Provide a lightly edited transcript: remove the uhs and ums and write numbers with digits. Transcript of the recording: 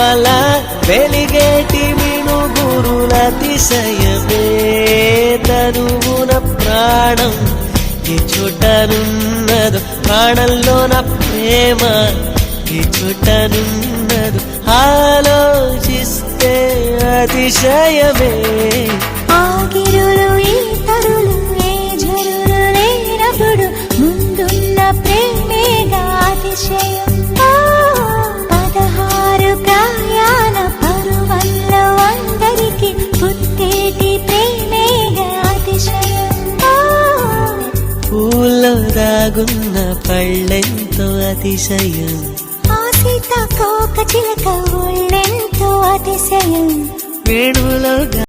అలా వెలిగేటి మినుగురుల అతిశయమే తనువున ప్రాణం ఈ చోటనున్నదు ప్రాణంలోన ప్రేమ ఈ చోటనున్నదు ఆలోచిస్తే అతిశయమే ఆగిరులు ఈ తరులు ఏ జరులు లేనప్పుడు ముందున్న ప్రేమేగా అతిశయం 16 ప్రాయాల పరువల్లో అందరికి పుట్టేటి ప్రేమేగా అతిశయం పూల్లో దాగున్న పళ్ళెంతో అతిశయం సీతాకోక చిలక ఒళ్ళెంతో అతిశయం వేణువులో